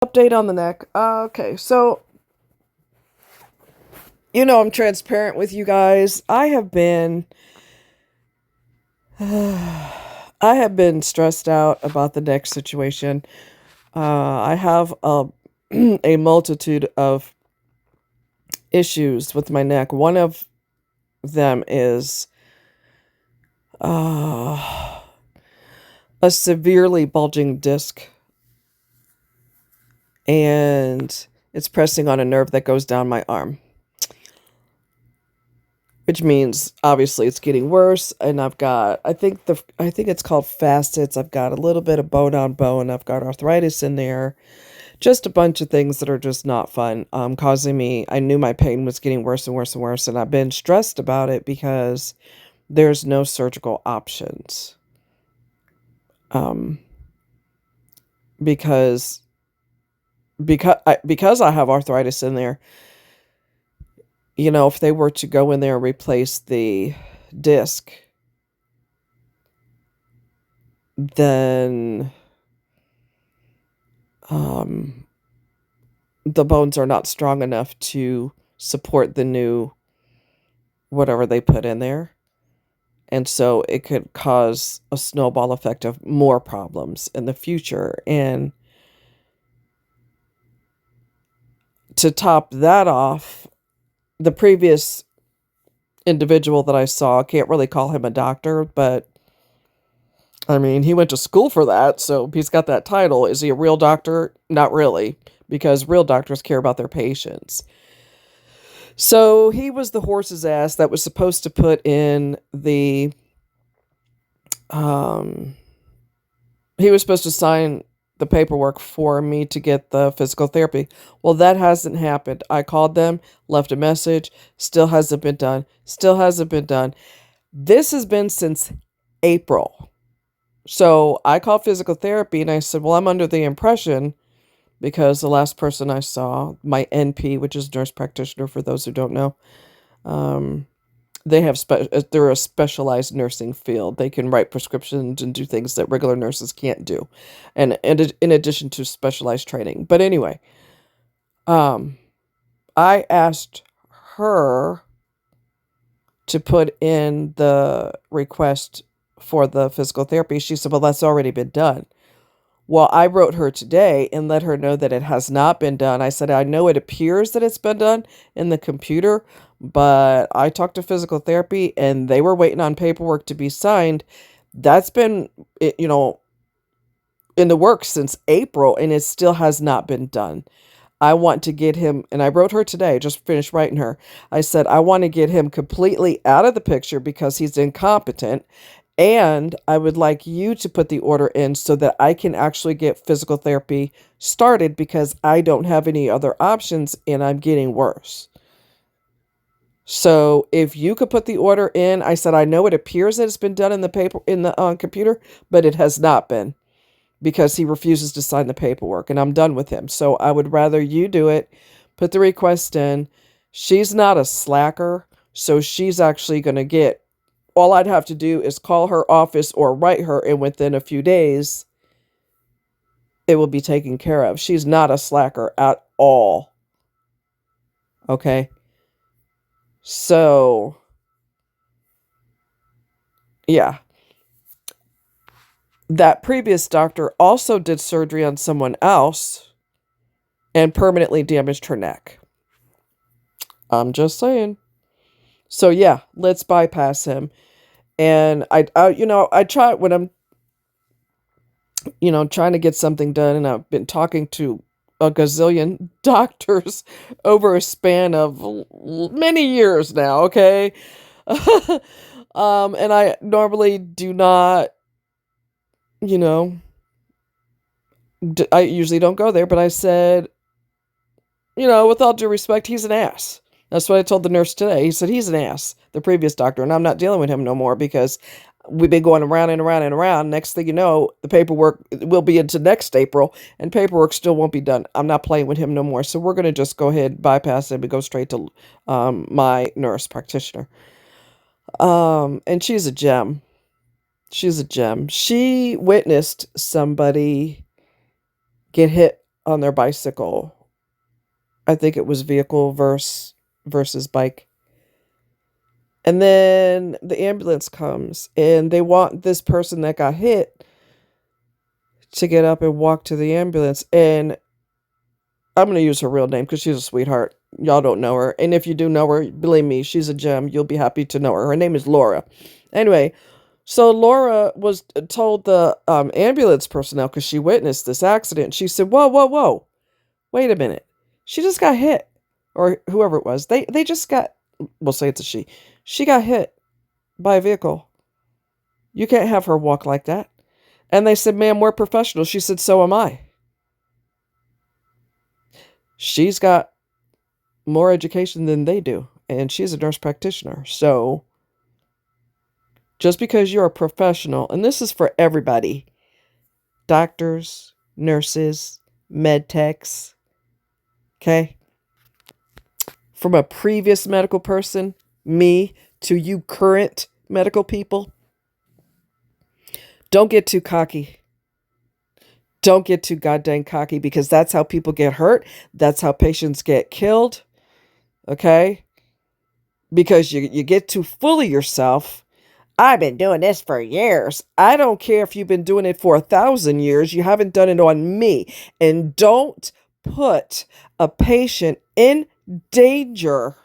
Update on the neck. Okay, so I'm transparent with you guys. I have been stressed out about the neck situation. I have a multitude of issues with my neck. One of them is uh, a severely bulging disc, and it's pressing on a nerve that goes down my arm, which means obviously it's getting worse. And I think it's called facets. I've got a little bit of bone on bone. I've got arthritis in there. Just a bunch of things that are just not fun, causing me. I knew my pain was getting worse and worse and worse, and I've been stressed about it because there's no surgical options. Um, because because I have arthritis in there, if they were to go in there and replace the disc, then um, the bones are not strong enough to support the new whatever they put in there. And so it could cause a snowball effect of more problems in the future. And to top that off, the previous individual that I saw, can't really call him a doctor, but I mean, he went to school for that, so he's got that title. Is he a real doctor? Not really, because real doctors care about their patients. So he was the horse's ass that was supposed to put in um, he was supposed to sign the paperwork for me to get the physical therapy. Well, that hasn't happened. I called them, left a message, still hasn't been done. Still hasn't been done. This has been since April. So I called physical therapy and I said, well, I'm under the impression, because the last person I saw, my NP, which is nurse practitioner for those who don't know, um, they're a specialized nursing field. They can write prescriptions and do things that regular nurses can't do, and in addition to specialized training. But anyway, um, I asked her to put in the request for the physical therapy. She said, well, that's already been done. Well, I wrote her today and let her know that it has not been done. I said, I know it appears that it's been done in the computer, but I talked to physical therapy and they were waiting on paperwork to be signed. That's been, in the works since April, and it still has not been done. I want to get him, and I wrote her today, just finished writing her. I said, I want to get him completely out of the picture because he's incompetent. And I would like you to put the order in so that I can actually get physical therapy started because I don't have any other options and I'm getting worse. So if you could put the order in, I said, I know it appears that it's been done in the computer, but it has not been, because he refuses to sign the paperwork and I'm done with him. So I would rather you do it, put the request in. She's not a slacker, so she's actually going to get, all I'd have to do is call her office or write her, and within a few days, it will be taken care of. She's not a slacker at all. Okay? So, yeah. That previous doctor also did surgery on someone else and permanently damaged her neck. I'm just saying. So yeah, let's bypass him. And I try when I'm, trying to get something done, and I've been talking to a gazillion doctors over a span of many years now, okay? And I normally do not, you know, I usually don't go there, but I said, with all due respect, he's an ass. That's what I told the nurse today. He said, he's an ass, the previous doctor, and I'm not dealing with him no more because we've been going around and around and around. Next thing you know, the paperwork will be into next April, and paperwork still won't be done. I'm not playing with him no more. So we're going to just go ahead, bypass him, and go straight to my nurse practitioner. And she's a gem. She's a gem. She witnessed somebody get hit on their bicycle. I think it was vehicle versus bike. And then the ambulance comes and they want this person that got hit to get up and walk to the ambulance. And I'm going to use her real name because she's a sweetheart. Y'all don't know her. And if you do know her, believe me, she's a gem. You'll be happy to know her. Her name is Laura. Anyway, so Laura was told the ambulance personnel, because she witnessed this accident. She said, whoa, whoa, whoa. Wait a minute. She just got hit. Or whoever it was. They just got, we'll say it's a she. She got hit by a vehicle. You can't have her walk like that. And they said, ma'am, we're professionals. She said, so am I. She's got more education than they do. And she's a nurse practitioner. So just because you're a professional, and this is for everybody, doctors, nurses, med techs, okay? From a previous medical person, me, to you current medical people, don't get too cocky. Don't get too goddamn cocky, because that's how people get hurt. That's how patients get killed. Okay? Because you get too full of yourself. I've been doing this for years. I don't care if you've been doing it for 1,000 years. You haven't done it on me. And don't put a patient in danger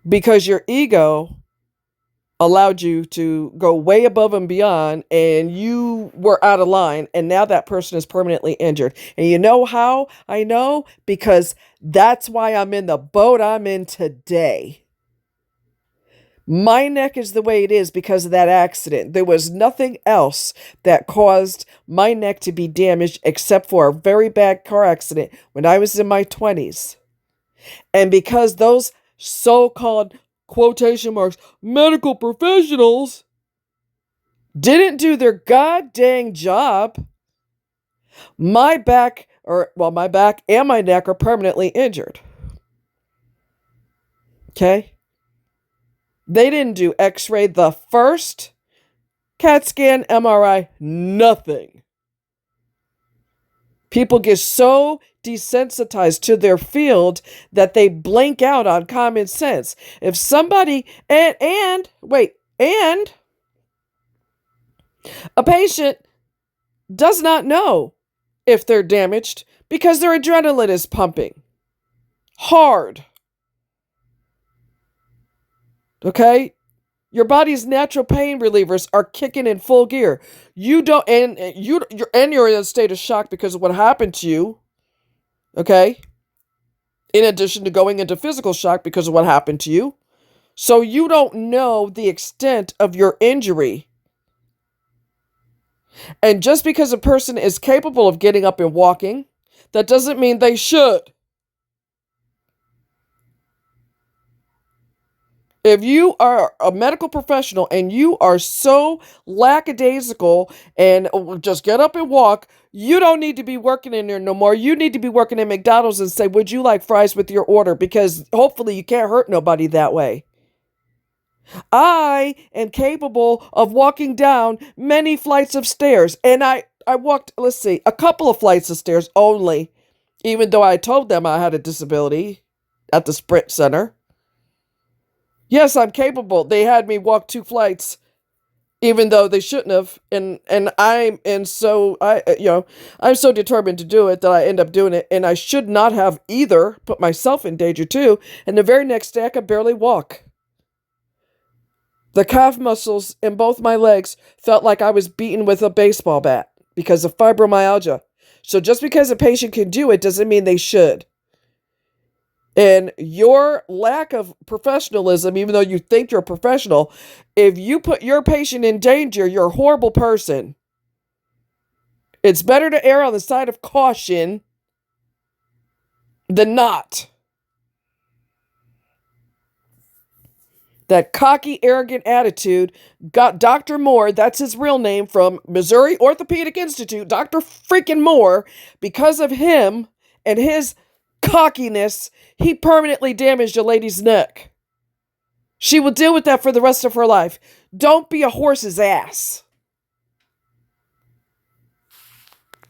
because your ego allowed you to go way above and beyond and you were out of line, and now that person is permanently injured. And you know how I know? Because that's why I'm in the boat I'm in today. My neck is the way it is because of that accident. There was nothing else that caused my neck to be damaged except for a very bad car accident when I was in my 20s. And because those so-called, quotation marks, medical professionals didn't do their goddamn job, my back and my neck are permanently injured. Okay? They didn't do x-ray the first, CAT scan, MRI, nothing. People get so desensitized to their field that they blank out on common sense. If somebody, and a patient does not know if they're damaged because their adrenaline is pumping hard. Okay? Your body's natural pain relievers are kicking in full gear. You don't, and you're in a state of shock because of what happened to you. Okay? In addition to going into physical shock because of what happened to you. So you don't know the extent of your injury. And just because a person is capable of getting up and walking, that doesn't mean they should. If you are a medical professional and you are so lackadaisical and just get up and walk, you don't need to be working in there no more. You need to be working at McDonald's and say, would you like fries with your order? Because hopefully you can't hurt nobody that way. I am capable of walking down many flights of stairs. And I walked, a couple of flights of stairs only, even though I told them I had a disability at the Sprint Center. Yes, I'm capable. They had me walk 2 flights, even though they shouldn't have. I'm so determined to do it that I end up doing it. And I should not have either put myself in danger too. And the very next day I could barely walk. The calf muscles in both my legs felt like I was beaten with a baseball bat because of fibromyalgia. So just because a patient can do it doesn't mean they should. And your lack of professionalism, even though you think you're a professional, if you put your patient in danger, you're a horrible person. It's better to err on the side of caution than not. That cocky, arrogant attitude got Dr. Moore, that's his real name, from Missouri Orthopedic Institute, Dr. freaking Moore, because of him and his cockiness, he permanently damaged a lady's neck. She will deal with that for the rest of her life. Don't be a horse's ass.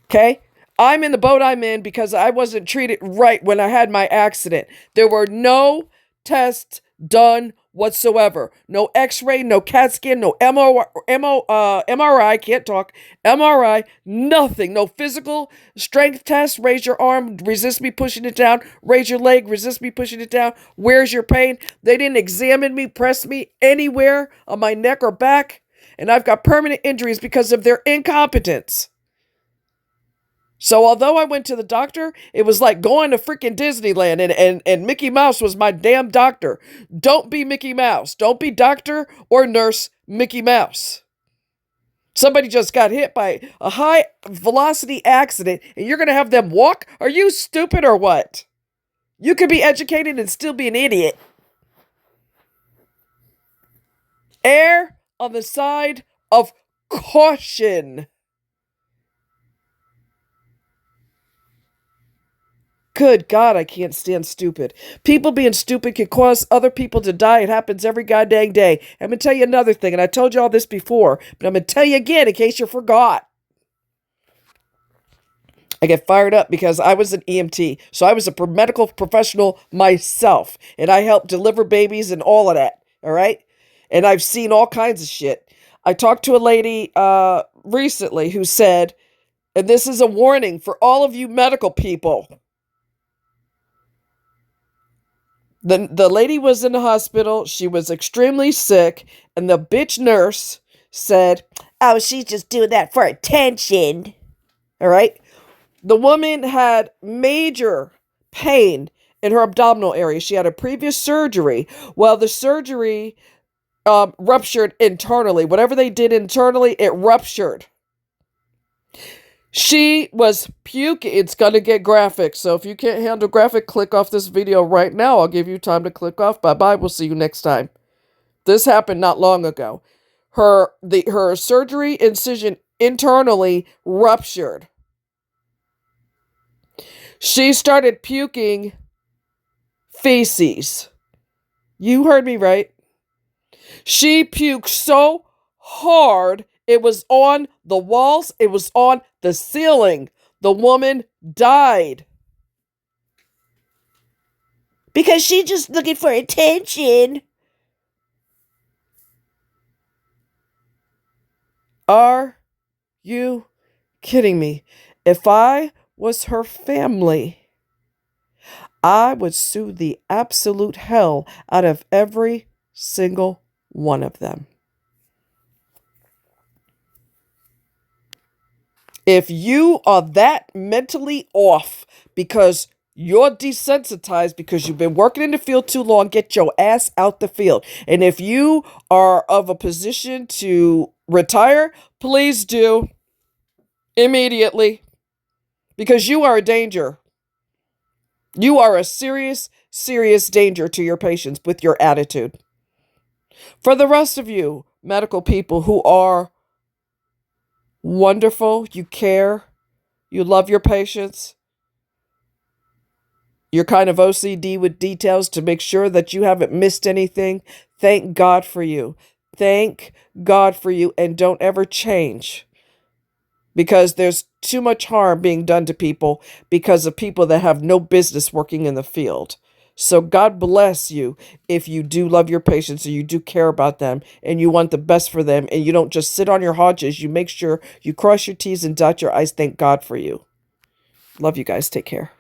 Okay? I'm in the boat I'm in because I wasn't treated right when I had my accident. There were no tests done whatsoever. No x-ray, no CAT scan, no MRI, can't talk, MRI, nothing. No physical strength test. Raise your arm, resist me pushing it down. Raise your leg, resist me pushing it down. Where's your pain? They didn't examine me, press me anywhere on my neck or back. And I've got permanent injuries because of their incompetence. So although I went to the doctor, it was like going to freaking Disneyland and Mickey Mouse was my damn doctor. Don't be Mickey Mouse. Don't be doctor or nurse Mickey Mouse. Somebody just got hit by a high velocity accident and you're going to have them walk? Are you stupid or what? You could be educated and still be an idiot. Err on the side of caution. Good God, I can't stand stupid. People being stupid can cause other people to die. It happens every goddamn day. I'm going to tell you another thing, and I told you all this before, but I'm going to tell you again in case you forgot. I get fired up because I was an EMT, so I was a medical professional myself, and I helped deliver babies and all of that, all right? And I've seen all kinds of shit. I talked to a lady recently who said, and this is a warning for all of you medical people, The lady was in the hospital. She was extremely sick. And the bitch nurse said, oh, she's just doing that for attention. All right. The woman had major pain in her abdominal area. She had a previous surgery. Well, the surgery ruptured internally. Whatever they did internally, it ruptured. She was puking. It's going to get graphic. So if you can't handle graphic, click off this video right now. I'll give you time to click off. Bye-bye. We'll see you next time. This happened not long ago. Her surgery incision internally ruptured. She started puking feces. You heard me right. She puked so hard it was on the walls. It was on the ceiling. The woman died. Because she just looking for attention. Are you kidding me? If I was her family, I would sue the absolute hell out of every single one of them. If you are that mentally off because you're desensitized because you've been working in the field too long, get your ass out the field. And if you are of a position to retire, please do immediately because you are a danger. You are a serious, serious danger to your patients with your attitude. For the rest of you medical people who are wonderful, you care, you love your patients, you're kind of OCD with details to make sure that you haven't missed anything. Thank God for you. Thank God for you, and don't ever change because there's too much harm being done to people because of people that have no business working in the field. So God bless you if you do love your patients and you do care about them and you want the best for them and you don't just sit on your haunches. You make sure you cross your T's and dot your I's. Thank God for you. Love you guys. Take care.